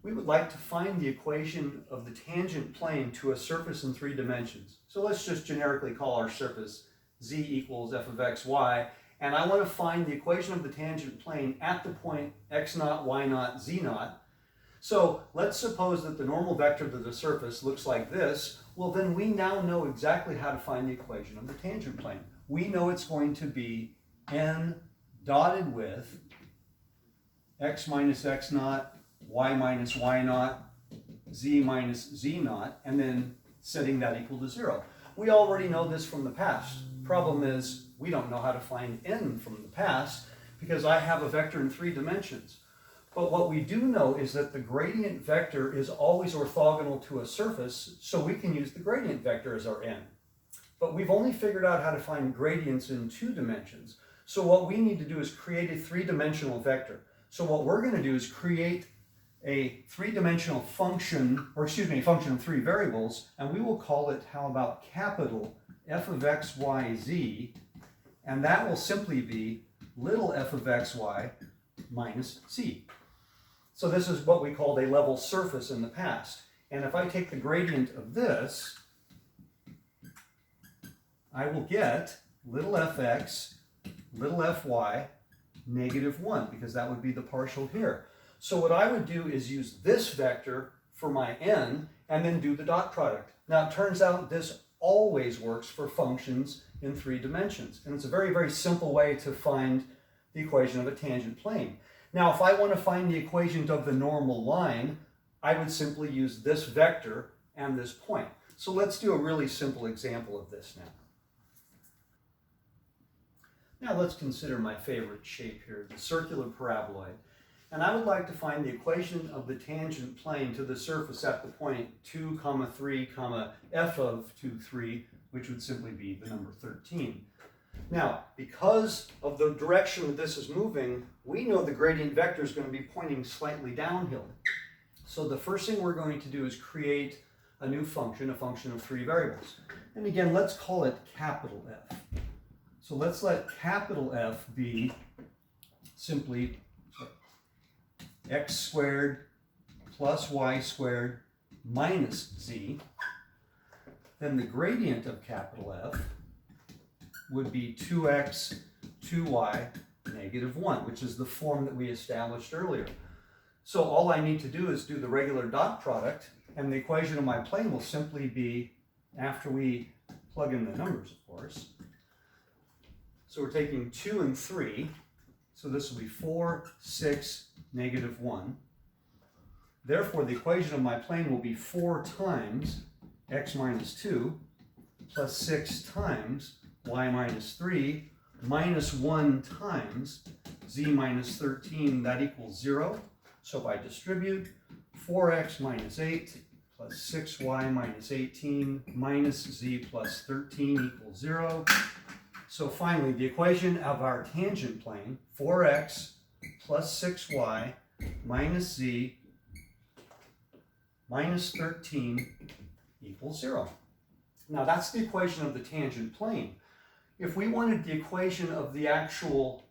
we would like to find the equation of the tangent plane to a surface in 3 dimensions. So let's just generically call our surface z equals f of x, y, and I want to find the equation of the tangent plane at the point x naught, y naught, z naught. So let's suppose that the normal vector to the surface looks like this. Well, then we now know exactly how to find the equation of the tangent plane. We know it's going to be n dotted with x minus x naught, y minus y naught, z minus z naught, and then setting that equal to 0. We already know this from the past. Problem is, we don't know how to find n from the past because I have a vector in 3 dimensions. But what we do know is that the gradient vector is always orthogonal to a surface, so we can use the gradient vector as our n. But we've only figured out how to find gradients in 2 dimensions. So what we need to do is create a 3-dimensional vector. So what we're going to do is create a 3-dimensional function, or excuse me, a function of 3 variables, and we will call it, how about capital f of x, y, z, and that will simply be little f of x, y minus z. So this is what we called a level surface in the past. And if I take the gradient of this, I will get little fx, little fy, -1, because that would be the partial here. So what I would do is use this vector for my n, and then do the dot product. Now it turns out this always works for functions in 3 dimensions. And it's a very, very simple way to find the equation of a tangent plane. Now, if I want to find the equation of the normal line, I would simply use this vector and this point. So let's do a really simple example of this now. Now let's consider my favorite shape here, the circular paraboloid. And I would like to find the equation of the tangent plane to the surface at the point 2, 3, f of 2, 3, which would simply be the number 13. Now, because of the direction that this is moving, we know the gradient vector is going to be pointing slightly downhill. So the first thing we're going to do is create a new function, a function of 3 variables. And again, let's call it capital F. So let's let capital F be simply x squared plus y squared minus z. Then the gradient of capital F would be 2x, 2y, -1, which is the form that we established earlier. So all I need to do is do the regular dot product, and the equation of my plane will simply be, after we plug in the numbers, of course. So we're taking 2 and 3, so this will be 4, 6, -1. Therefore, the equation of my plane will be 4 times x minus 2 plus 6 times y minus 3 minus 1 times z minus 13, that equals 0. So if I distribute, 4x minus 8 plus 6y minus 18 minus z plus 13 equals 0. So finally, the equation of our tangent plane, 4x plus 6y minus z minus 13 equals 0. Now that's the equation of the tangent plane. If we wanted the equation of the actual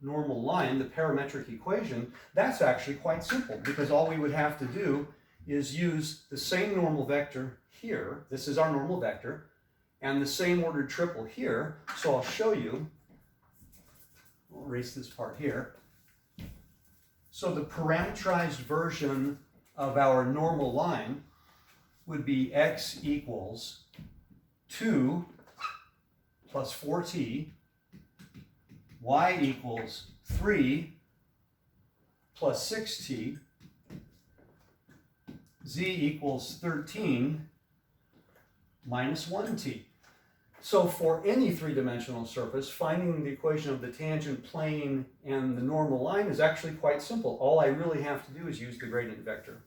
normal line, the parametric equation, that's actually quite simple, because all we would have to do is use the same normal vector here, this is our normal vector, and the same ordered triple here. So I'll show you. I'll erase this part here. So the parameterized version of our normal line would be x equals 2 plus 4t, y equals 3 plus 6t, z equals 13 minus 1t. So for any 3-dimensional surface, finding the equation of the tangent plane and the normal line is actually quite simple. All I really have to do is use the gradient vector.